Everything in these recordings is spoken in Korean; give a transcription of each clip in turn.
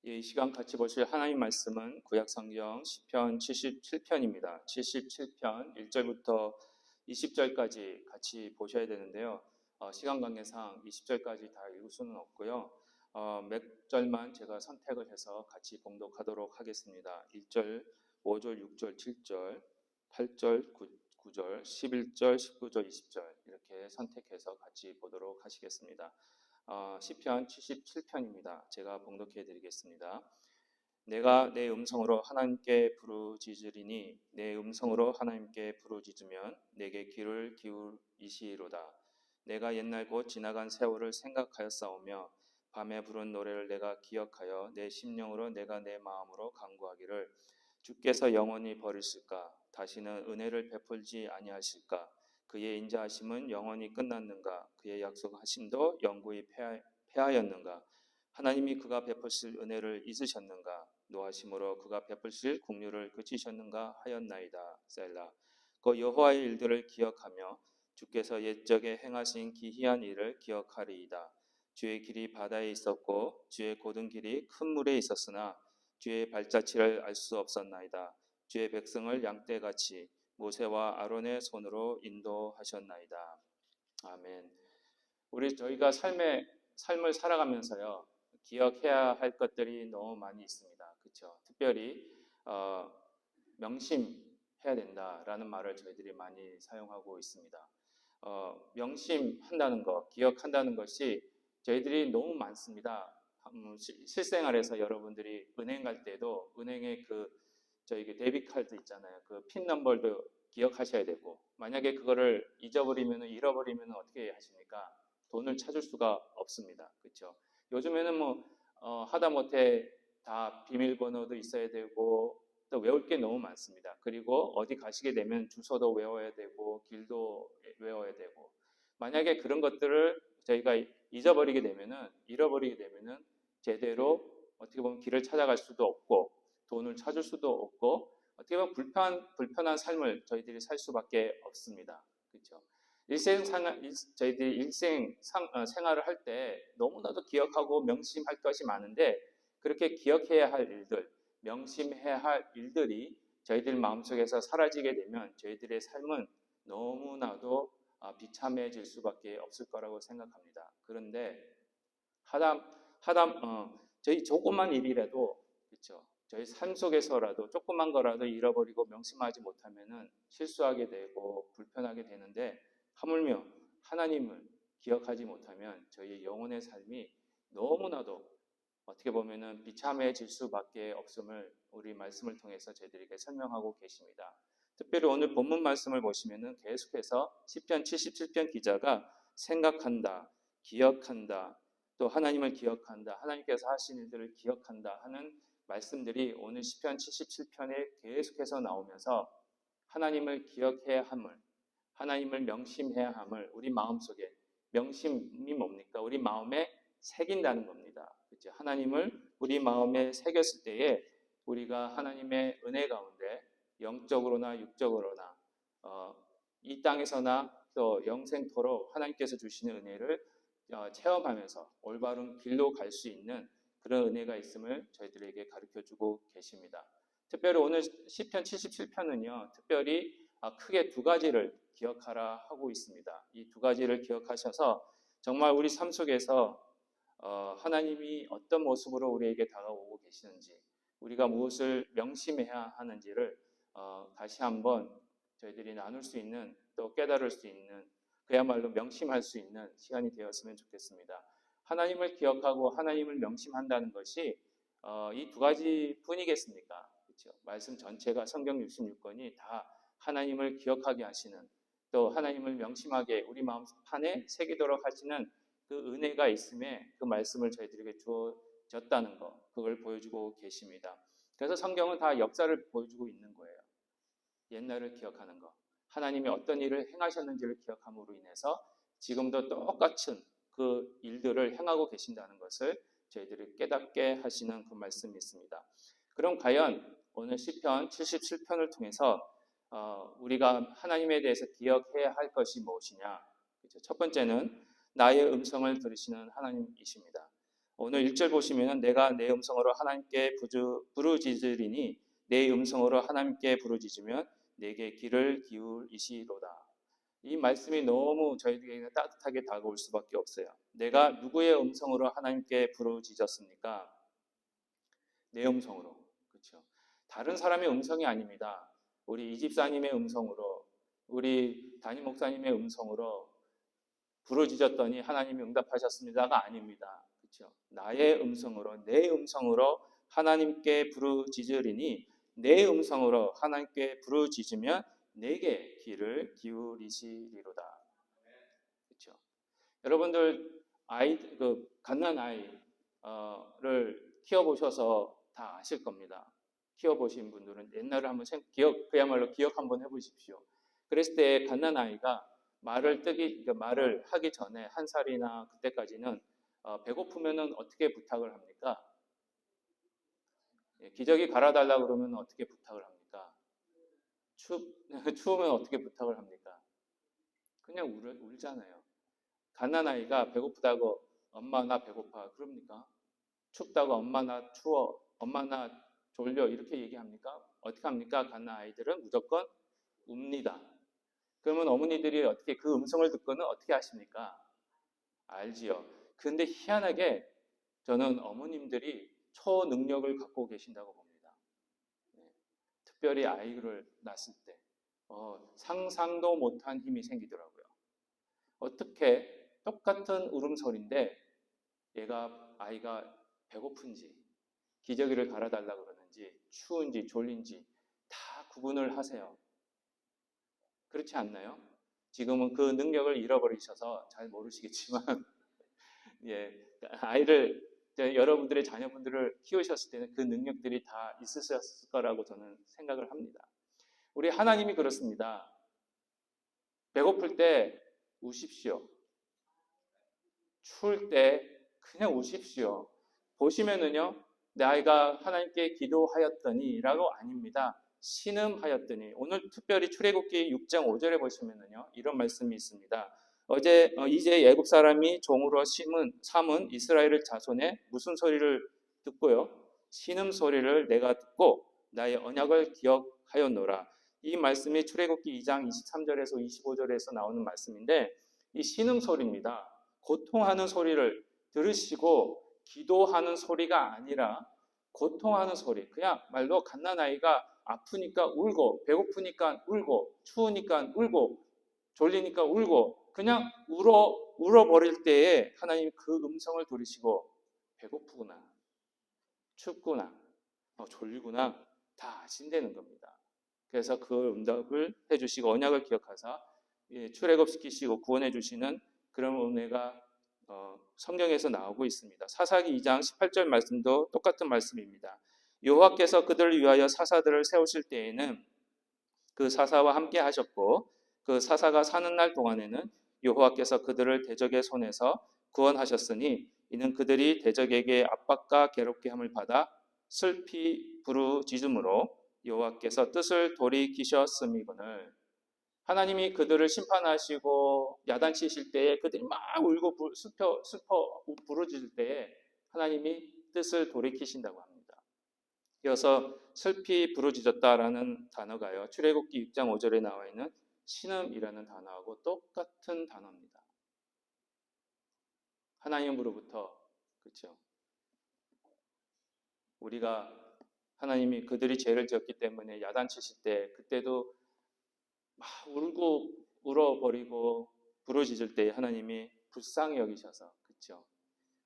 이 시간 같이 보실 하나님 말씀은 구약성경 시편 77편입니다. 77편 1절부터 20절까지 같이 보셔야 되는데요. 시간 관계상 20절까지 다 읽을 수는 없고요. 몇 절만 제가 선택을 해서 같이 봉독하도록 하겠습니다. 1절, 5절, 6절, 7절, 8절, 9절, 11절, 19절, 20절 이렇게 선택해서 같이 보도록 하시겠습니다. 시편 77편입니다. 제가 봉독해 드리겠습니다. 내가 내 음성으로 하나님께 부르짖으리니 내 음성으로 하나님께 부르짖으면 내게 귀를 기울이시리로다. 내가 옛날 곧 지나간 세월을 생각하였사오며 밤에 부른 노래를 내가 기억하여 내 심령으로 내가 내 마음으로 간구하기를 주께서 영원히 버리실까? 다시는 은혜를 베풀지 아니하실까? 그의 인자하심은 영원히 끝났는가? 그의 약속하심도 영구히 패하였는가? 하나님이 그가 베푸실 은혜를 잊으셨는가? 노하심으로 그가 베푸실 긍휼을 그치셨는가 하였나이다. 셀라. 그 여호와의 일들을 기억하며 주께서 옛적에 행하신 기이한 일을 기억하리이다. 주의 길이 바다에 있었고 주의 고든 길이 큰 물에 있었으나 주의 발자취를 알 수 없었나이다. 주의 백성을 양떼같이 모세와 아론의 손으로 인도하셨나이다. 아멘. 저희가 삶을 살아가면서요, 기억해야 할 것들이 너무 많이 있습니다. 그렇죠? 특별히 명심해야 된다라는 말을 저희들이 많이 사용하고 있습니다. 명심한다는 것, 기억한다는 것이 저희들이 너무 많습니다. 실생활에서 여러분들이 은행 갈 때도 은행에 저희 데비트 카드 있잖아요. 그 핀 넘버도 기억하셔야 되고, 만약에 그거를 잃어버리면 어떻게 하십니까? 돈을 찾을 수가 없습니다. 그렇죠? 요즘에는 하다못해 다 비밀번호도 있어야 되고 또 외울 게 너무 많습니다. 그리고 어디 가시게 되면 주소도 외워야 되고 길도 외워야 되고, 만약에 그런 것들을 저희가 잃어버리게 되면은 제대로 어떻게 보면 길을 찾아갈 수도 없고 돈을 찾을 수도 없고 어떻게 보면 불편한 삶을 저희들이 살 수밖에 없습니다. 그렇죠? 저희들이 생활을 할 때 너무나도 기억하고 명심할 것이 많은데, 그렇게 기억해야 할 일들, 명심해야 할 일들이 저희들 마음속에서 사라지게 되면 저희들의 삶은 너무나도 비참해질 수밖에 없을 거라고 생각합니다. 그런데 저희 조그만 일이라도, 그렇죠? 저희 삶 속에서라도 조그만 거라도 잃어버리고 명심하지 못하면은 실수하게 되고 불편하게 되는데, 하물며 하나님을 기억하지 못하면 저희 영혼의 삶이 너무나도 어떻게 보면은 비참해질 수밖에 없음을 우리 말씀을 통해서 저희들에게 설명하고 계십니다. 특별히 오늘 본문 말씀을 보시면은 계속해서 시편 77편 기자가 생각한다, 기억한다, 또 하나님을 기억한다, 하나님께서 하신 일들을 기억한다 하는 말씀들이 오늘 시편 77편에 계속해서 나오면서 하나님을 기억해야 함을, 하나님을 명심해야 함을 우리 마음속에, 명심이 뭡니까? 우리 마음에 새긴다는 겁니다. 그렇죠? 하나님을 우리 마음에 새겼을 때에 우리가 하나님의 은혜 가운데 영적으로나 육적으로나 이 땅에서나 또 영생토록 하나님께서 주시는 은혜를 체험하면서 올바른 길로 갈 수 있는 그런 은혜가 있음을 저희들에게 가르쳐주고 계십니다. 특별히 오늘 시편 77편은요, 특별히 크게 두 가지를 기억하라 하고 있습니다. 이 두 가지를 기억하셔서 정말 우리 삶 속에서 하나님이 어떤 모습으로 우리에게 다가오고 계시는지, 우리가 무엇을 명심해야 하는지를 다시 한번 저희들이 나눌 수 있는, 또 깨달을 수 있는, 그야말로 명심할 수 있는 시간이 되었으면 좋겠습니다. 하나님을 기억하고 하나님을 명심한다는 것이 이 두 가지 뿐이겠습니까? 그렇죠? 말씀 전체가 성경 66권이 다 하나님을 기억하게 하시는, 또 하나님을 명심하게 우리 마음판에 새기도록 하시는 그 은혜가 있음에 그 말씀을 저희들에게 주어졌다는 것, 그걸 보여주고 계십니다. 그래서 성경은 다 역사를 보여주고 있는 거예요. 옛날을 기억하는 것, 하나님이 어떤 일을 행하셨는지를 기억함으로 인해서 지금도 똑같은 그 일들을 행하고 계신다는 것을 저희들이 깨닫게 하시는 그 말씀이 있습니다. 그럼 과연 오늘 시편 77편을 통해서 우리가 하나님에 대해서 기억해야 할 것이 무엇이냐? 첫 번째는 나의 음성을 들으시는 하나님이십니다. 오늘 1절 보시면은 내가 내 음성으로 하나님께 부르짖으리니 내 음성으로 하나님께 부르짖으면 내게 귀를 기울이시로다. 이 말씀이 너무 저희에게 따뜻하게 다가올 수밖에 없어요. 내가 누구의 음성으로 하나님께 부르짖었습니까? 내 음성으로. 그렇죠? 다른 사람의 음성이 아닙니다. 우리 이집사님의 음성으로, 우리 담임 목사님의 음성으로 부르짖었더니 하나님이 응답하셨습니다가 아닙니다. 그렇죠? 나의 음성으로, 내 음성으로 하나님께 부르짖으리니 내 음성으로 하나님께 부르짖으면 내게 귀를 기울이시리로다. 그렇죠? 여러분들 갓난 아이를 키워보셔서 다 아실 겁니다. 키워보신 분들은 옛날을 한번 그야말로 기억 한번 해보십시오. 그랬을 때 갓난 아이가 말을 하기 전에 한 살이나 그때까지는 배고프면은 어떻게 부탁을 합니까? 기저귀 갈아달라 그러면 어떻게 부탁을 합니까? 추우면 어떻게 부탁을 합니까? 그냥 울잖아요. 갓난아이가 배고프다고 엄마 나 배고파 그럽니까? 춥다고 엄마 나 추워, 엄마 나 졸려 이렇게 얘기합니까? 어떻게 합니까? 갓난아이들은 무조건 웁니다. 그러면 어머니들이 어떻게 그 음성을 듣고는 어떻게 하십니까? 알지요. 근데 희한하게 저는 어머님들이 초능력을 갖고 계신다고 봅니다. 특별히 아이를 낳았을 때 상상도 못한 힘이 생기더라고요. 어떻게 똑같은 울음소리인데 아이가 배고픈지 기저귀를 갈아달라고 그러는지 추운지 졸린지 다 구분을 하세요. 그렇지 않나요? 지금은 그 능력을 잃어버리셔서 잘 모르시겠지만 여러분들의 자녀분들을 키우셨을 때는 그 능력들이 다 있으셨을 거라고 저는 생각을 합니다. 우리 하나님이 그렇습니다. 배고플 때 우십시오. 추울 때 그냥 우십시오. 보시면은요, 내 아이가 하나님께 기도하였더니 라고 아닙니다. 신음하였더니. 오늘 특별히 출애굽기 6장 5절에 보시면은요, 이런 말씀이 있습니다. 이제 애굽 사람이 종으로 삼은 이스라엘 자손의 무슨 소리를 듣고요? 신음 소리를 내가 듣고 나의 언약을 기억하였노라. 이 말씀이 출애굽기 2장 23절에서 25절에서 나오는 말씀인데 이 신음 소리입니다. 고통하는 소리를 들으시고 기도하는 소리가 아니라 고통하는 소리. 그냥 말로 갓난아이가 아프니까 울고 배고프니까 울고 추우니까 울고 졸리니까 울고 그냥 울어버릴 때에 하나님 그 음성을 들으시고 배고프구나 춥구나 졸리구나 다 아신다는 겁니다. 그래서 그 응답을 해주시고 언약을 기억하사 출애굽시키시고 구원해 주시는 그런 은혜가 성경에서 나오고 있습니다. 사사기 2장 18절 말씀도 똑같은 말씀입니다. 여호와께서 그들을 위하여 사사들을 세우실 때에는 그 사사와 함께 하셨고 그 사사가 사는 날 동안에는 여호와께서 그들을 대적의 손에서 구원하셨으니 이는 그들이 대적에게 압박과 괴롭게 함을 받아 슬피 부르짖음으로 여호와께서 뜻을 돌이키셨음이거늘. 하나님이 그들을 심판하시고 야단치실 때에 그들이 막 울고 슬퍼 부르짖을 때에 하나님이 뜻을 돌이키신다고 합니다. 이어서 슬피 부르짖었다라는 단어가요. 출애굽기 6장 5절에 나와 있는 신음이라는 단어하고 똑같은 단어입니다. 하나님으로부터 그렇죠. 우리가 하나님이 그들이 죄를 지었기 때문에 야단치실 때 그때도 막 울고 울어버리고 부르짖을 때 하나님이 불쌍히 여기셔서 그렇죠.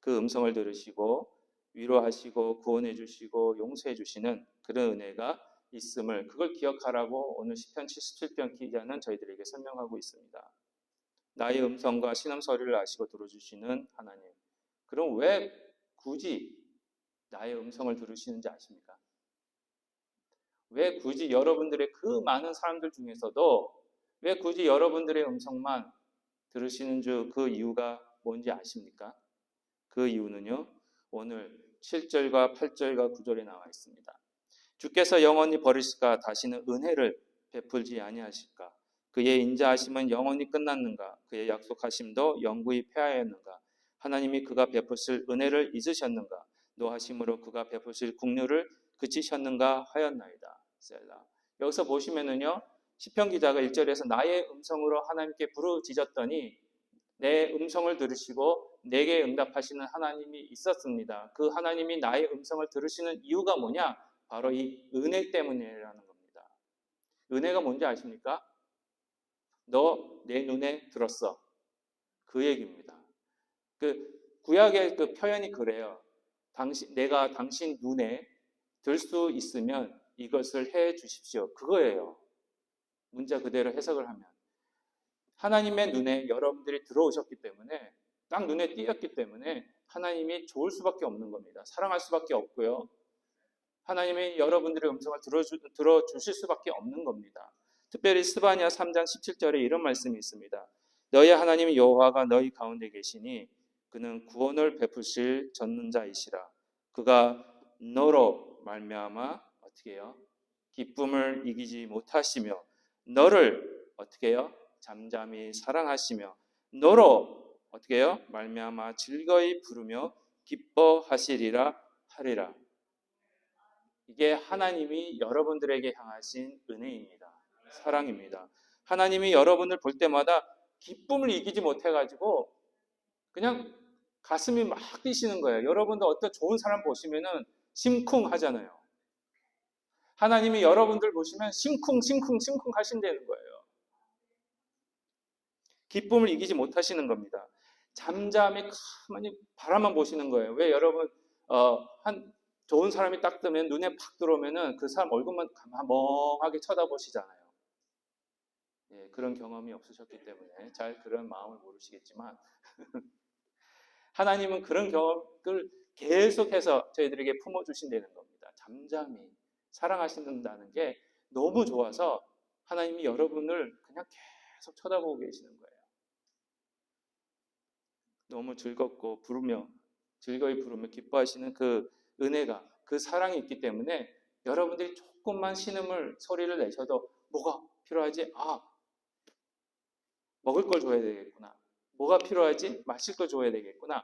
그 음성을 들으시고 위로하시고 구원해 주시고 용서해 주시는 그런 은혜가 있음을 그걸 기억하라고 오늘 시편 77편 기자는 저희들에게 설명하고 있습니다. 나의 음성과 신음 소리를 아시고 들어주시는 하나님. 그럼 왜 굳이 나의 음성을 들으시는지 아십니까? 왜 굳이 여러분들의 그 많은 사람들 중에서도 왜 굳이 여러분들의 음성만 들으시는 그 이유가 뭔지 아십니까? 그 이유는요. 오늘 7절과 8절과 9절에 나와 있습니다. 주께서 영원히 버리실까 다시는 은혜를 베풀지 아니하실까 그의 인자하심은 영원히 끝났는가 그의 약속하심도 영구히 폐하였는가 하나님이 그가 베푸실 은혜를 잊으셨는가? 노하심으로 그가 베푸실 국류를 그치셨는가 하였나이다. 셀라. 여기서 보시면은요, 시편 기자가 1절에서 나의 음성으로 하나님께 부르짖었더니 내 음성을 들으시고 내게 응답하시는 하나님이 있었습니다. 그 하나님이 나의 음성을 들으시는 이유가 뭐냐? 바로 이 은혜 때문이라는 겁니다. 은혜가 뭔지 아십니까? 너 내 눈에 들었어. 그 얘기입니다. 그 구약의 그 표현이 그래요. 내가 당신 눈에 들 수 있으면 이것을 해 주십시오. 그거예요. 문자 그대로 해석을 하면. 하나님의 눈에 여러분들이 들어오셨기 때문에, 딱 눈에 띄었기 때문에 하나님이 좋을 수밖에 없는 겁니다. 사랑할 수밖에 없고요. 하나님이 여러분들의 음성을 들어주실 수밖에 없는 겁니다. 특별히 스바냐 3장 17절에 이런 말씀이 있습니다. 너희 하나님 여호와가 너희 가운데 계시니 그는 구원을 베푸실 전능자이시라. 그가 너로 말미암아 어떻게 해요? 기쁨을 이기지 못하시며 너를 어떻게 해요? 잠잠히 사랑하시며 너로 어떻게 해요? 말미암아 즐거이 부르며 기뻐하시리라 하리라. 이게 하나님이 여러분들에게 향하신 은혜입니다. 사랑입니다. 하나님이 여러분을 볼 때마다 기쁨을 이기지 못해가지고 그냥 가슴이 막 뛰시는 거예요. 여러분도 어떤 좋은 사람 보시면은 심쿵 하잖아요. 하나님이 여러분들 보시면 심쿵 하신다는 거예요. 기쁨을 이기지 못하시는 겁니다. 잠잠히 가만히 바라만 보시는 거예요. 왜 여러분 한 좋은 사람이 딱 뜨면 눈에 팍 들어오면은 그 사람 얼굴만 멍하게 쳐다보시잖아요. 예, 그런 경험이 없으셨기 때문에 잘 그런 마음을 모르시겠지만 하나님은 그런 경험을 계속해서 저희들에게 품어주신다는 겁니다. 잠잠히 사랑하신다는 게 너무 좋아서 하나님이 여러분을 그냥 계속 쳐다보고 계시는 거예요. 너무 즐겁고 즐거이 부르며 기뻐하시는 그 은혜가, 그 사랑이 있기 때문에 여러분들이 조금만 소리를 내셔도 뭐가 필요하지? 먹을 걸 줘야 되겠구나. 뭐가 필요하지? 마실 걸 줘야 되겠구나.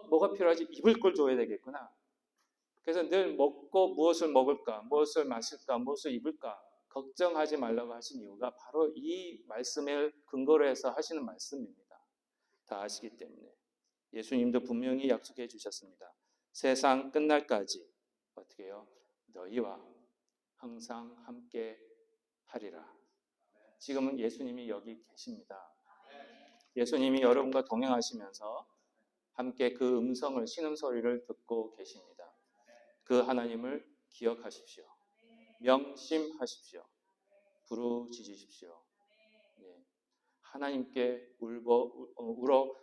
뭐가 필요하지? 입을 걸 줘야 되겠구나. 그래서 늘 먹고 무엇을 먹을까? 무엇을 마실까? 무엇을 입을까? 걱정하지 말라고 하신 이유가 바로 이 말씀을 근거로 해서 하시는 말씀입니다. 다 아시기 때문에. 예수님도 분명히 약속해 주셨습니다. 세상 끝날까지 어떻게 해요? 너희와 항상 함께 하리라. 지금은 예수님이 여기 계십니다. 예수님이 여러분과 동행하시면서 함께 그 음성을, 신음소리를 듣고 계십니다. 그 하나님을 기억하십시오. 명심하십시오. 부르짖으십시오. 네. 하나님께 울고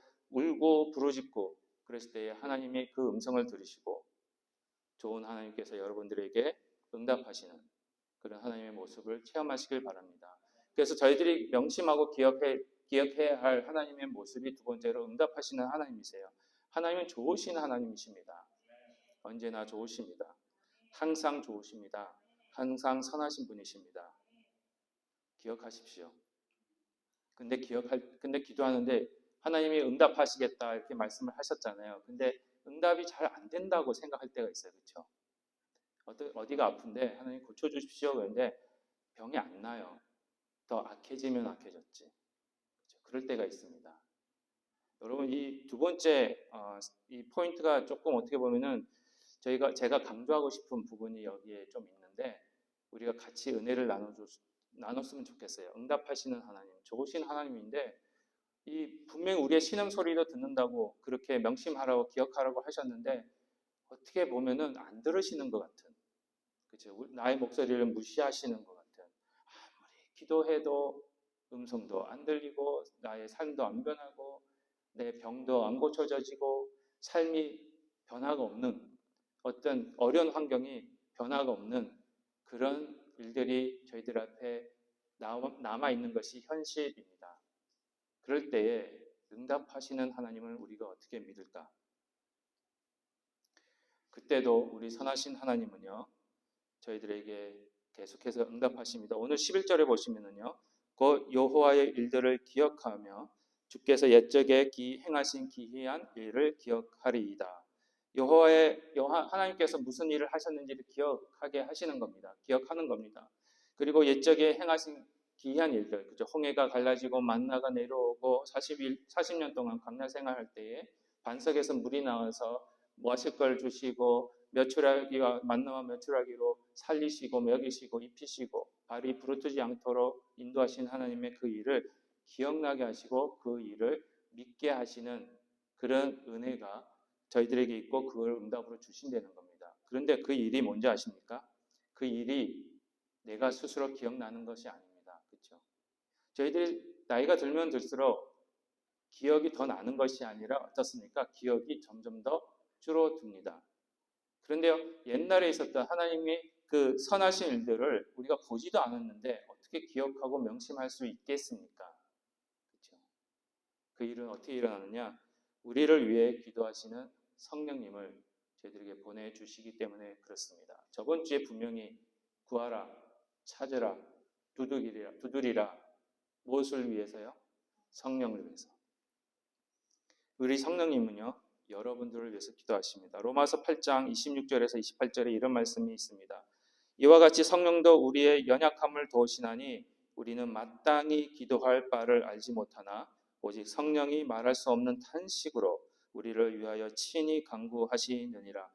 부르짖고 그랬을 때 하나님이 그 음성을 들으시고 좋은 하나님께서 여러분들에게 응답하시는 그런 하나님의 모습을 체험하시길 바랍니다. 그래서 저희들이 명심하고 기억해야 할 하나님의 모습이 두 번째로 응답하시는 하나님이세요. 하나님은 좋으신 하나님이십니다. 언제나 좋으십니다. 항상 좋으십니다. 항상 선하신 분이십니다. 기억하십시오. 근데 기도하는데 하나님이 응답하시겠다 이렇게 말씀을 하셨잖아요. 근데 응답이 잘 안 된다고 생각할 때가 있어요. 그렇죠? 어디가 아픈데 하나님 고쳐주십시오. 그런데 병이 안 나요. 더 악해지면 악해졌지. 그렇죠? 그럴 때가 있습니다. 여러분 이 두 번째 이 포인트가 조금 어떻게 보면은 제가 강조하고 싶은 부분이 여기에 좀 있는데 우리가 같이 은혜를 나눴으면 좋겠어요. 응답하시는 하나님, 좋으신 하나님인데 분명히 우리의 신음소리도 듣는다고 그렇게 명심하라고 기억하라고 하셨는데 어떻게 보면은 안 들으시는 것 같은, 그렇죠? 나의 목소리를 무시하시는 것 같은, 아무리 기도해도 음성도 안 들리고 나의 삶도 안 변하고 내 병도 안 고쳐져지고 삶이 변화가 없는 어떤 어려운 환경이 변화가 없는 그런 일들이 저희들 앞에 남아있는 것이 현실입니다. 그럴 때에 응답하시는 하나님을 우리가 어떻게 믿을까? 그때도 우리 선하신 하나님은요, 저희들에게 계속해서 응답하십니다. 오늘 11절에 보시면은요, 그 여호와의 일들을 기억하며 주께서 옛적에 행하신 기이한 일을 기억하리이다. 하나님께서 무슨 일을 하셨는지를 기억하게 하시는 겁니다. 기억하는 겁니다. 그리고 옛적에 행하신 기이한 일들, 그죠? 홍해가 갈라지고 만나가 내려오고 40년 동안 광야 생활할 때에 반석에서 물이 나와서 마실 걸 주시고 메추라기와 만나와 메추라기로 살리시고 먹이시고 입히시고 발이 부르트지 않도록 인도하신 하나님의 그 일을 기억나게 하시고 그 일을 믿게 하시는 그런 은혜가 저희들에게 있고 그걸 응답으로 주신다는 겁니다. 그런데 그 일이 뭔지 아십니까? 그 일이 내가 스스로 기억나는 것이 아닙니다. 그렇죠? 저희들이 나이가 들면 들수록 기억이 더 나는 것이 아니라 어떻습니까? 기억이 점점 더 줄어듭니다. 그런데요, 옛날에 있었던 하나님의 그 선하신 일들을 우리가 보지도 않았는데 어떻게 기억하고 명심할 수 있겠습니까? 그렇죠? 그 일은 어떻게 일어나느냐? 우리를 위해 기도하시는 성령님을 저희들에게 보내주시기 때문에 그렇습니다. 저번 주에 분명히 구하라, 찾으라, 두드리라. 무엇을 위해서요? 성령을 위해서. 우리 성령님은요, 여러분들을 위해서 기도하십니다. 로마서 8장 26절에서 28절에 이런 말씀이 있습니다. 이와 같이 성령도 우리의 연약함을 도우시나니 우리는 마땅히 기도할 바를 알지 못하나 오직 성령이 말할 수 없는 탄식으로 우리를 위하여 친히 간구하시느니라.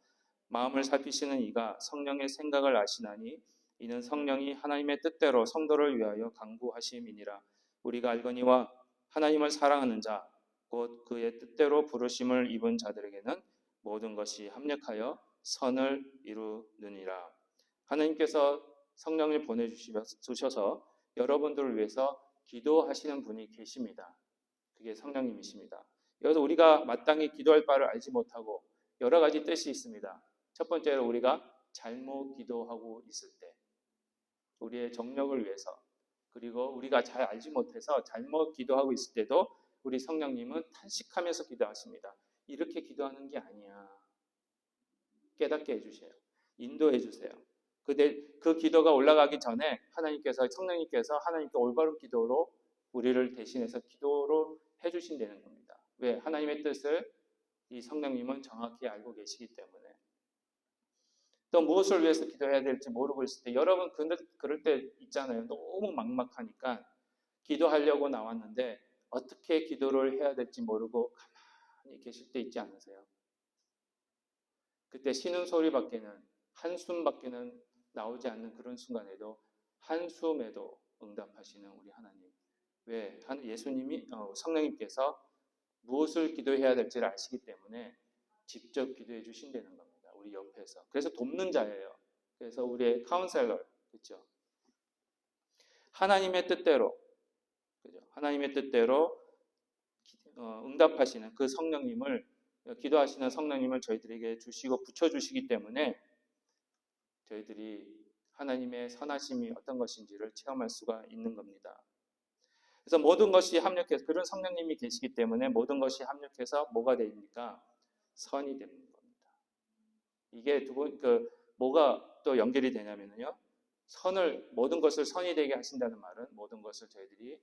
마음을 살피시는 이가 성령의 생각을 아시나니 이는 성령이 하나님의 뜻대로 성도를 위하여 간구하심이니라. 우리가 알거니와 하나님을 사랑하는 자 곧 그의 뜻대로 부르심을 입은 자들에게는 모든 것이 합력하여 선을 이루느니라. 하나님께서 성령을 보내주셔서 여러분들을 위해서 기도하시는 분이 계십니다. 그게 성령님이십니다. 여기서 우리가 마땅히 기도할 바를 알지 못하고 여러 가지 뜻이 있습니다. 첫 번째로 우리가 잘못 기도하고 있을 때, 우리의 정력을 위해서, 그리고 우리가 잘 알지 못해서 잘못 기도하고 있을 때도 우리 성령님은 탄식하면서 기도하십니다. 이렇게 기도하는 게 아니야. 깨닫게 해주세요. 인도해 주세요. 그 기도가 올라가기 전에 성령님께서 하나님께 올바른 기도로 우리를 대신해서 기도로 해주신다는 겁니다. 왜? 하나님의 뜻을 이 성령님은 정확히 알고 계시기 때문에. 또 무엇을 위해서 기도해야 될지 모르고 있을 때, 여러분 그럴 때 있잖아요. 너무 막막하니까 기도하려고 나왔는데 어떻게 기도를 해야 될지 모르고 가만히 계실 때 있지 않으세요? 그때 쉬는 소리밖에는, 한숨밖에는 나오지 않는 그런 순간에도 한숨에도 응답하시는 우리 하나님. 왜? 예수님이 성령님께서 무엇을 기도해야 될지를 아시기 때문에 직접 기도해 주신다는 겁니다. 우리 옆에서. 그래서 돕는 자예요. 그래서 우리의 카운셀러, 그렇죠? 하나님의 뜻대로, 그죠? 하나님의 뜻대로 응답하시는 그 성령님을, 기도하시는 성령님을 저희들에게 주시고 붙여주시기 때문에 저희들이 하나님의 선하심이 어떤 것인지를 체험할 수가 있는 겁니다. 그래서 모든 것이 합력해서, 그런 성령님이 계시기 때문에 모든 것이 합력해서 뭐가 됩니까? 선이 되는 겁니다. 이게 뭐가 또 연결이 되냐면요. 모든 것을 선이 되게 하신다는 말은 모든 것을 저희들이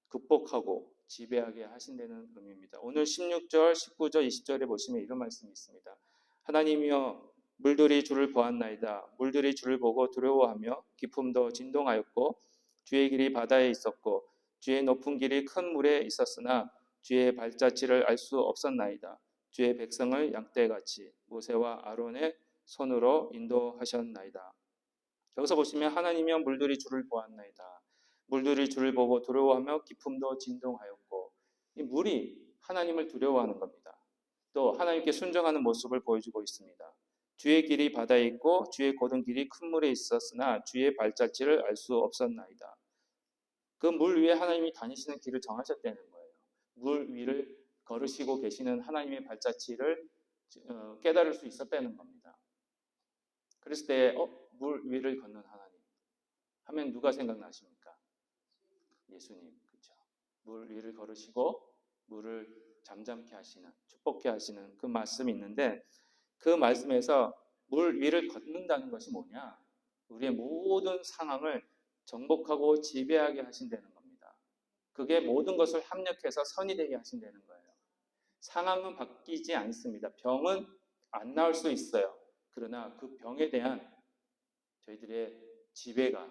극복하고 지배하게 하신다는 의미입니다. 오늘 16절, 19절, 20절에 보시면 이런 말씀이 있습니다. 하나님이여 물들이 주를 보았나이다. 물들이 주를 보고 두려워하며 기품도 진동하였고 주의 길이 바다에 있었고 주의 높은 길이 큰 물에 있었으나 주의 발자취를 알 수 없었나이다. 주의 백성을 양떼같이 모세와 아론의 손으로 인도하셨나이다. 여기서 보시면 하나님이여 물들이 주를 보았나이다. 물들이 주를 보고 두려워하며 기품도 진동하였고, 이 물이 하나님을 두려워하는 겁니다. 또 하나님께 순종하는 모습을 보여주고 있습니다. 주의 길이 바다에 있고 주의 곧은 길이 큰 물에 있었으나 주의 발자취를 알 수 없었나이다. 그 물 위에 하나님이 다니시는 길을 정하셨다는 거예요. 물 위를 걸으시고 계시는 하나님의 발자취를 깨달을 수 있었다는 겁니다. 그랬을 때 물 위를 걷는 하나님 하면 누가 생각나십니까? 예수님, 그렇죠? 물 위를 걸으시고 물을 잠잠케 하시는, 축복케 하시는 그 말씀이 있는데, 그 말씀에서 물 위를 걷는다는 것이 뭐냐? 우리의 모든 상황을 정복하고 지배하게 하신다는 겁니다. 그게 모든 것을 합력해서 선이 되게 하신다는 거예요. 상황은 바뀌지 않습니다. 병은 안 나올 수 있어요. 그러나 그 병에 대한 저희들의 지배가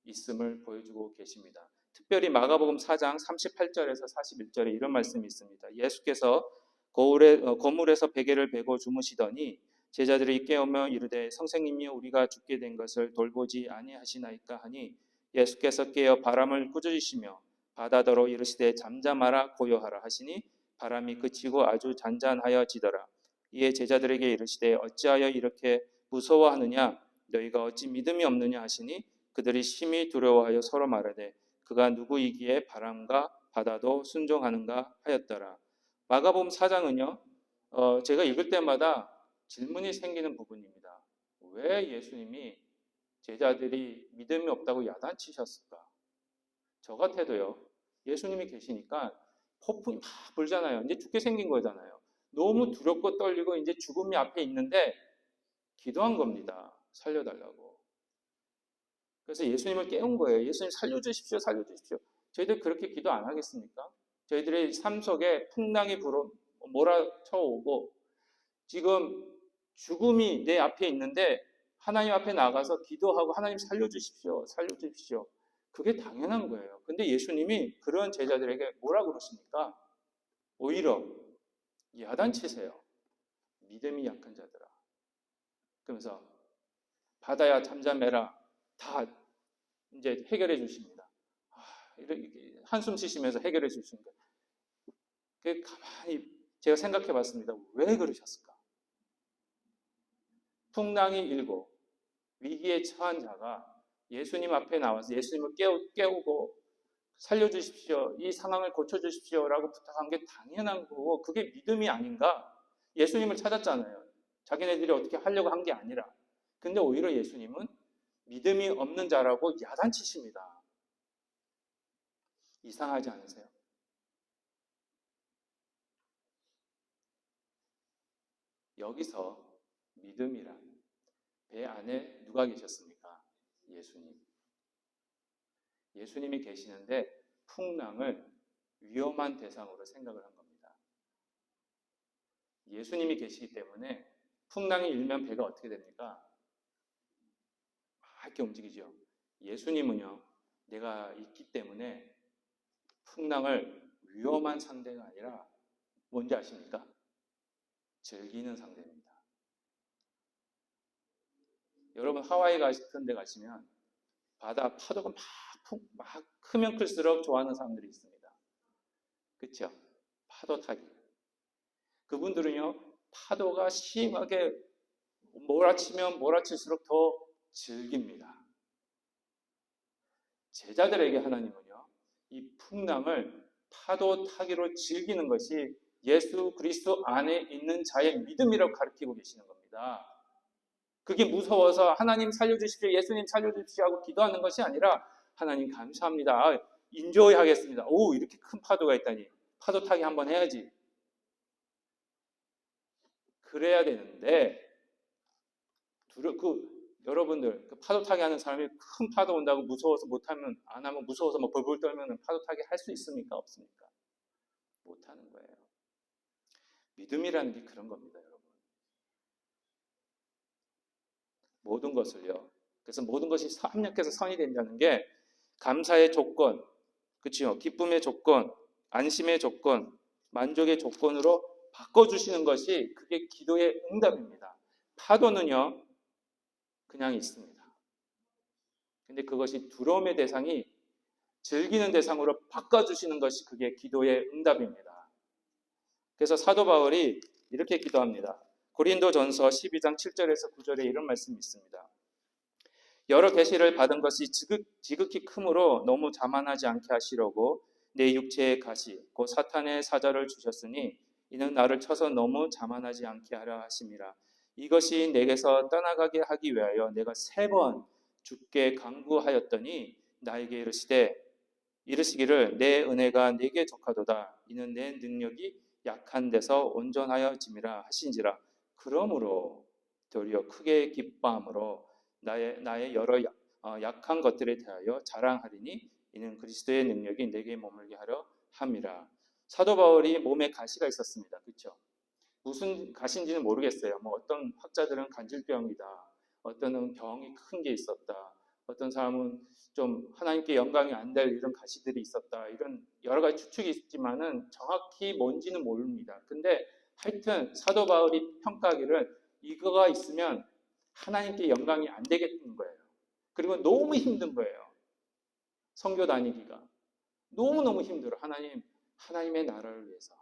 있음을 보여주고 계십니다. 특별히 마가복음 4장 38절에서 41절에 이런 말씀이 있습니다. 예수께서 거물에서 베개를 베고 주무시더니 제자들이 깨우며 이르되 선생님이여 우리가 죽게 된 것을 돌보지 아니하시나이까 하니 예수께서 깨어 바람을 꾸짖으시며 바다더러 이르시되 잠잠하라 고요하라 하시니 바람이 그치고 아주 잔잔하여지더라. 이에 제자들에게 이르시되 어찌하여 이렇게 무서워하느냐 너희가 어찌 믿음이 없느냐 하시니 그들이 심히 두려워하여 서로 말하되 그가 누구이기에 바람과 바다도 순종하는가 하였더라. 마가복음 4장은요. 제가 읽을 때마다 질문이 생기는 부분입니다. 왜 예수님이 제자들이 믿음이 없다고 야단치셨을까? 저 같아도요. 예수님이 계시니까 폭풍이 막 불잖아요. 이제 죽게 생긴 거잖아요. 너무 두렵고 떨리고 이제 죽음이 앞에 있는데 기도한 겁니다. 살려달라고. 그래서 예수님을 깨운 거예요. 예수님 살려주십시오. 살려주십시오. 저희들 그렇게 기도 안 하겠습니까? 저희들의 삶 속에 풍랑이 몰아쳐오고 지금 죽음이 내 앞에 있는데 하나님 앞에 나가서 기도하고 하나님 살려주십시오. 살려주십시오. 그게 당연한 거예요. 근데 예수님이 그런 제자들에게 뭐라 그러십니까? 오히려 야단치세요. 믿음이 약한 자들아. 그러면서 바다야 잠잠해라. 다 이제 해결해 주십니다. 이렇게 한숨 쉬시면서 해결해 주십니다. 가만히 제가 생각해 봤습니다. 왜 그러셨을까? 풍랑이 일고 위기에 처한 자가 예수님 앞에 나와서 예수님을 깨우고 살려주십시오. 이 상황을 고쳐주십시오. 라고 부탁한 게 당연한 거고 그게 믿음이 아닌가? 예수님을 찾았잖아요. 자기네들이 어떻게 하려고 한 게 아니라. 근데 오히려 예수님은 믿음이 없는 자라고 야단치십니다. 이상하지 않으세요? 여기서 믿음이란 배 안에 누가 계셨습니까? 예수님. 예수님이 계시는데 풍랑을 위험한 대상으로 생각을 한 겁니다. 예수님이 계시기 때문에 풍랑이 일면 배가 어떻게 됩니까? 막 이렇게 움직이죠. 예수님은요, 내가 있기 때문에 풍랑을 위험한 상대가 아니라 뭔지 아십니까? 즐기는 상대입니다. 여러분 하와이 같은 데 가시면 바다 파도가 막 크면 클수록 좋아하는 사람들이 있습니다. 그렇죠? 파도 타기. 그분들은요 파도가 심하게 몰아치면 몰아칠수록 더 즐깁니다. 제자들에게 하나님은요 이 풍랑을 파도 타기로 즐기는 것이 예수 그리스도 안에 있는 자의 믿음이라고 가르치고 계시는 겁니다. 그게 무서워서 하나님 살려주십시오, 예수님 살려주십시오 하고 기도하는 것이 아니라 하나님 감사합니다. 인조이 하겠습니다. 오, 이렇게 큰 파도가 있다니. 파도 타기 한번 해야지. 그래야 되는데 여러분들 파도 타기 하는 사람이 큰 파도 온다고 무서워서 못하면 안 하면 무서워서 막 벌벌 떨면 파도 타기 할 수 있습니까? 없습니까? 못하는 거예요. 믿음이라는 게 그런 겁니다, 여러분. 모든 것을요. 그래서 모든 것이 합력해서 선이 된다는 게 감사의 조건, 그렇죠? 기쁨의 조건, 안심의 조건, 만족의 조건으로 바꿔주시는 것이 그게 기도의 응답입니다. 파도는요, 그냥 있습니다. 근데 그것이 두려움의 대상이 즐기는 대상으로 바꿔주시는 것이 그게 기도의 응답입니다. 그래서 사도 바울이 이렇게 기도합니다. 고린도전서 12장 7절에서 9절에 이런 말씀이 있습니다. 여러 계시를 받은 것이 지극히 크므로 너무 자만하지 않게 하시려고 내 육체의 가시 곧 사탄의 사자를 주셨으니 이는 나를 쳐서 너무 자만하지 않게 하려 하심이라. 이것이 내게서 떠나가게 하기 위하여 내가 3번 주께 간구하였더니 나에게 이르시기를 내 은혜가 내게 족하도다. 이는 내 능력이 약한 데서 온전하여짐이라 하신지라. 그러므로 도리어 크게 기뻐함으로 나의 여러 약한 것들에 대하여 자랑하리니 이는 그리스도의 능력이 내게 머물게 하려 함이라. 사도 바울이 몸에 가시가 있었습니다. 그렇죠? 무슨 가시인지는 모르겠어요. 뭐 어떤 학자들은 간질병이다. 어떤 병이 큰 게 있었다. 어떤 사람은 좀 하나님께 영광이 안 될 이런 가시들이 있었다. 이런 여러 가지 추측이 있지만은 정확히 뭔지는 모릅니다. 근데 하여튼 사도 바울이 평가하기를 이거가 있으면 하나님께 영광이 안 되겠는 거예요. 그리고 너무 힘든 거예요. 선교 다니기가. 너무너무 힘들어. 하나님의 나라를 위해서.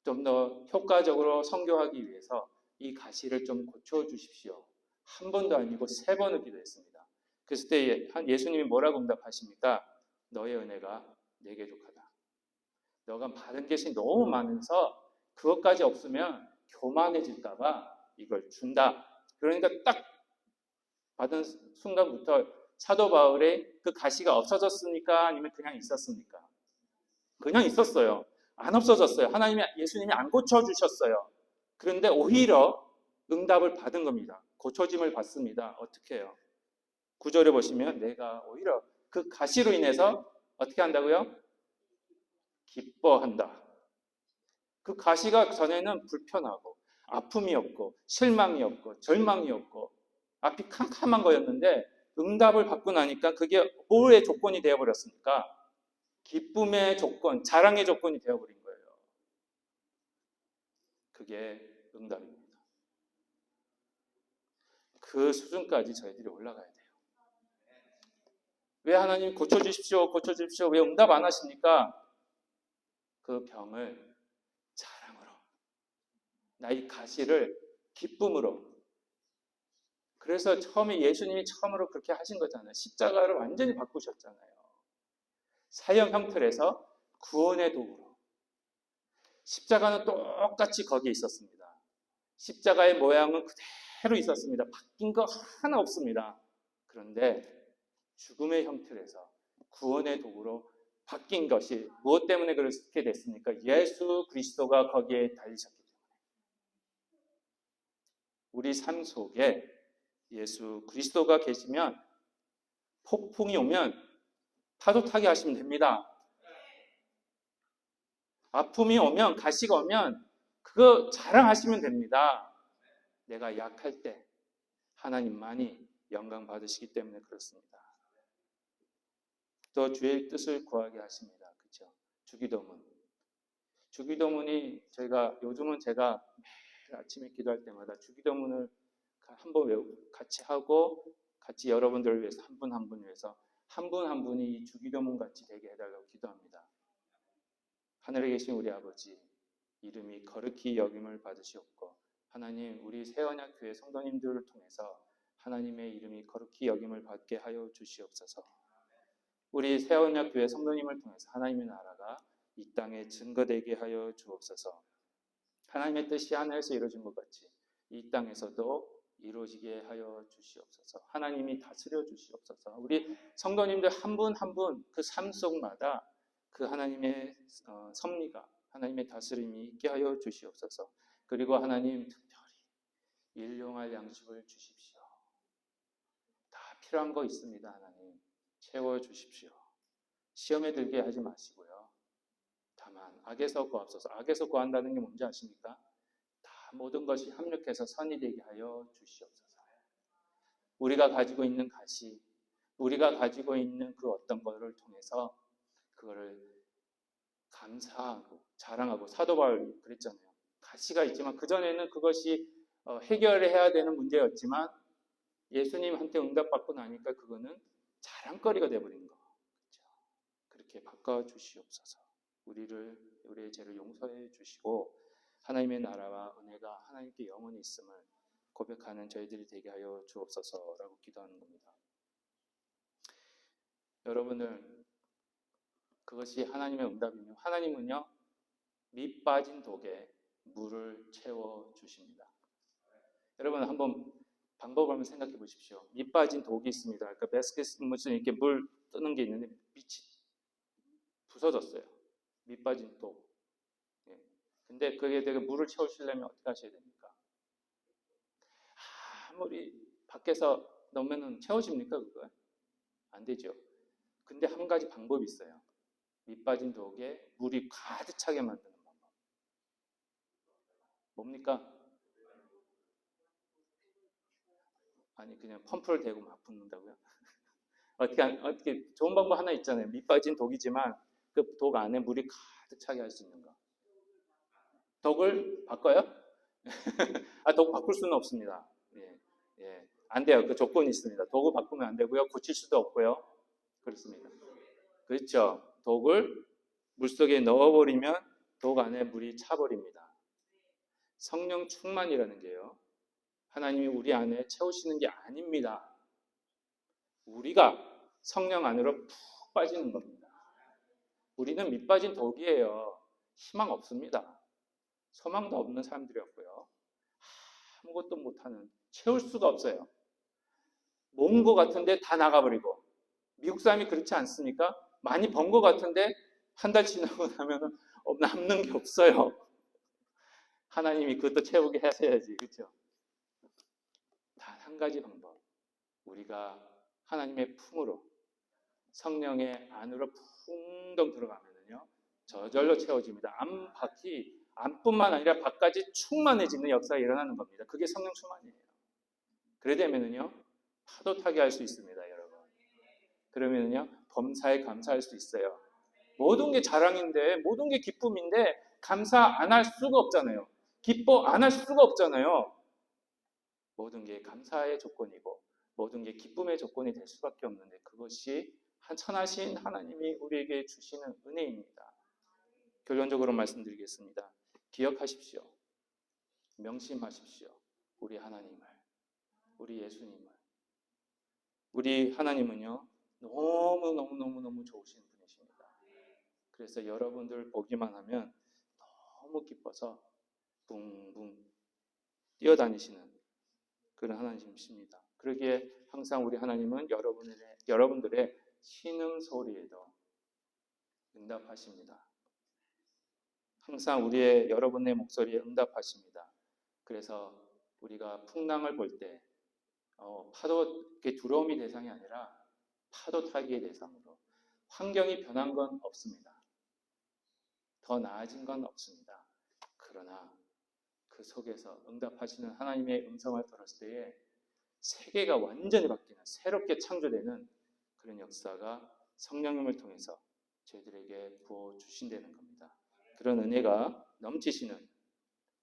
좀 더 효과적으로 선교하기 위해서 이 가시를 좀 고쳐주십시오. 한 번도 아니고 3번을 기도했습니다. 그랬을 때 예수님이 뭐라고 응답하십니까? 너의 은혜가 내게 족하다. 너가 받은 것이 너무 많아서 그것까지 없으면 교만해질까봐 이걸 준다. 그러니까 딱 받은 순간부터 사도 바울의 그 가시가 없어졌습니까? 아니면 그냥 있었습니까? 그냥 있었어요. 안 없어졌어요. 예수님이 안 고쳐주셨어요. 그런데 오히려 응답을 받은 겁니다. 고쳐짐을 받습니다. 어떻게 해요? 9절에 보시면 내가 오히려 그 가시로 인해서 어떻게 한다고요? 기뻐한다. 그 가시가 전에는 불편하고 아픔이 없고 실망이 없고 절망이 없고 앞이 캄캄한 거였는데 응답을 받고 나니까 그게 뭐의 조건이 되어버렸습니까? 기쁨의 조건, 자랑의 조건이 되어버린 거예요. 그게 응답입니다. 그 수준까지 저희들이 올라가야 돼요. 왜 하나님 고쳐주십시오, 고쳐주십시오. 왜 응답 안 하십니까? 그 병을 자랑으로, 나의 가시를 기쁨으로. 그래서 처음에 예수님이 처음으로 그렇게 하신 거잖아요. 십자가를 완전히 바꾸셨잖아요. 사형 형틀에서 구원의 도구로. 십자가는 똑같이 거기에 있었습니다. 십자가의 모양은 그대로 있었습니다. 바뀐 거 하나 없습니다. 그런데 죽음의 형틀에서 구원의 도구로 바뀐 것이 무엇 때문에 그렇게 됐습니까? 예수 그리스도가 거기에 달리셨기 때문에. 우리 삶 속에 예수 그리스도가 계시면 폭풍이 오면 파도 타게 하시면 됩니다. 아픔이 오면, 가시가 오면 그거 자랑하시면 됩니다. 내가 약할 때 하나님만이 영광 받으시기 때문에 그렇습니다. 또 주의 뜻을 구하게 하십니다. 그렇죠? 주기도문. 주기도문이 요즘은 제가 매일 아침에 기도할 때마다 주기도문을 한번 같이 하고 같이 여러분들을 위해서 한 분 한 분 위해서 한 분 한 분이 이 주기도문 같이 되게 해달라고 기도합니다. 하늘에 계신 우리 아버지, 이름이 거룩히 여김을 받으시옵고 하나님, 우리 새언약 교회 성도님들을 통해서 하나님의 이름이 거룩히 여김을 받게 하여 주시옵소서. 우리 새언약 교회 성도님을 통해서 하나님의 나라가 이 땅에 증거되게 하여 주옵소서. 하나님의 뜻이 하늘에서 이루어진 것 같이 이 땅에서도 이루어지게 하여 주시옵소서. 하나님이 다스려 주시옵소서. 우리 성도님들 한 분 한 분 그 삶 속마다 그 하나님의 섭리가, 하나님의 다스림이 있게 하여 주시옵소서. 그리고 하나님 특별히 일용할 양식을 주십시오. 다 필요한 거 있습니다. 하나님 채워주십시오. 시험에 들게 하지 마시고요. 다만 악에서 구하옵소서. 악에서 구한다는 게 뭔지 아십니까? 다 모든 것이 합력해서 선이 되게 하여 주시옵소서. 우리가 가지고 있는 가시, 우리가 가지고 있는 그 어떤 것을 통해서 그거를 감사하고 자랑하고, 사도 바울이 그랬잖아요. 가시가 있지만 그전에는 그것이 해결해야 되는 문제였지만 예수님한테 응답받고 나니까 그거는 자랑거리가 되어버린 거. 그렇죠? 그렇게 바꿔주시옵소서. 우리의 죄를 용서해 주시고 하나님의 나라와 은혜가 하나님께 영원히 있음을 고백하는 저희들이 되게 하여 주옵소서라고 기도하는 겁니다. 여러분들, 그것이 하나님의 응답이며 하나님은요, 밑 빠진 독에 물을 채워 주십니다. 여러분 한번 방법을 한번 생각해 보십시오. 밑 빠진 독이 있습니다. 그러니까 바스켓 무슨 이렇게 물 뜨는 게 있는데 밑이 부서졌어요. 밑 빠진 독. 예. 근데 그게 되게 물을 채우시려면 어떻게 하셔야 됩니까? 아무리 밖에서 넣으면 채워집니까 그거? 안 되죠. 근데 한 가지 방법이 있어요. 밑 빠진 독에 물이 가득 차게 만드는 방법. 뭡니까? 아니 그냥 펌프를 대고 막 붓는다고요? 어떻게 좋은 방법 하나 있잖아요. 밑 빠진 독이지만 그 독 안에 물이 가득 차게 할 수 있는 거. 독을 바꿔요? 독 바꿀 수는 없습니다. 예, 예. 안 돼요. 그 조건이 있습니다. 독을 바꾸면 안 되고요. 고칠 수도 없고요. 그렇습니다. 그렇죠. 독을 물속에 넣어버리면 독 안에 물이 차버립니다. 성령 충만이라는 게요. 하나님이 우리 안에 채우시는 게 아닙니다. 우리가 성령 안으로 푹 빠지는 겁니다. 우리는 밑빠진 독이에요. 희망 없습니다. 소망도 없는 사람들이었고요. 아무것도 못하는, 채울 수가 없어요. 모은 것 같은데 다 나가버리고. 미국 사람이 그렇지 않습니까? 많이 번 것 같은데 한 달 지나고 나면 남는 게 없어요. 하나님이 그것도 채우게 하셔야지. 그렇죠? 단 한 가지 방법. 우리가 하나님의 품으로 성령의 안으로 풍덩 들어가면요. 저절로 채워집니다. 안뿐만 아니라 밖까지 충만해지는 역사가 일어나는 겁니다. 그게 성령 충만이에요. 그래 되면은요. 파도 타게 할 수 있습니다, 여러분. 그러면은요. 범사에 감사할 수 있어요. 모든 게 자랑인데, 모든 게 기쁨인데 감사 안 할 수가 없잖아요. 기뻐 안 할 수가 없잖아요. 모든 게 감사의 조건이고 모든 게 기쁨의 조건이 될 수밖에 없는데 그것이 천하신 하나님이 우리에게 주시는 은혜입니다. 결론적으로 말씀드리겠습니다. 기억하십시오. 명심하십시오. 우리 하나님을, 우리 예수님을. 우리 하나님은요. 너무 좋으신 분이십니다. 그래서 여러분들 보기만 하면 너무 기뻐서 붕붕 뛰어다니시는 그런 하나님이십니다. 그러기에 항상 우리 하나님은 여러분들의 신음소리에도 응답하십니다. 항상 여러분의 목소리에 응답하십니다. 그래서 우리가 풍랑을 볼 때 파도 두려움이 대상이 아니라 파도 타기의 대상으로 환경이 변한 건 없습니다. 더 나아진 건 없습니다. 그러나 그 속에서 응답하시는 하나님의 음성을 들었을 때에 세계가 완전히 바뀌는 새롭게 창조되는 그런 역사가 성령님을 통해서 저희들에게 부어주신다는 겁니다. 그런 은혜가 넘치시는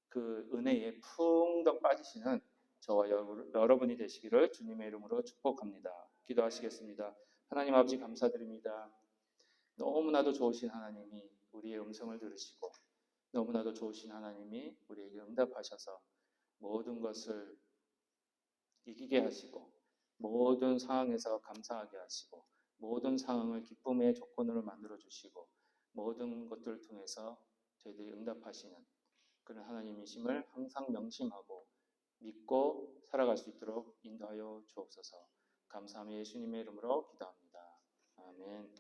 그 은혜에 풍덩 빠지시는 저와 여러분이 되시기를 주님의 이름으로 축복합니다. 기도하시겠습니다. 하나님 아버지 감사드립니다. 너무나도 좋으신 하나님이 우리의 음성을 들으시고 너무나도 좋으신 하나님이 우리에게 응답하셔서 모든 것을 이기게 하시고 모든 상황에서 감사하게 하시고 모든 상황을 기쁨의 조건으로 만들어 주시고 모든 것들을 통해서 저희들이 응답하시는 그런 하나님이심을 항상 명심하고 믿고 살아갈 수 있도록 인도하여 주옵소서. 감사하며 예수님의 이름으로 기도합니다. 아멘.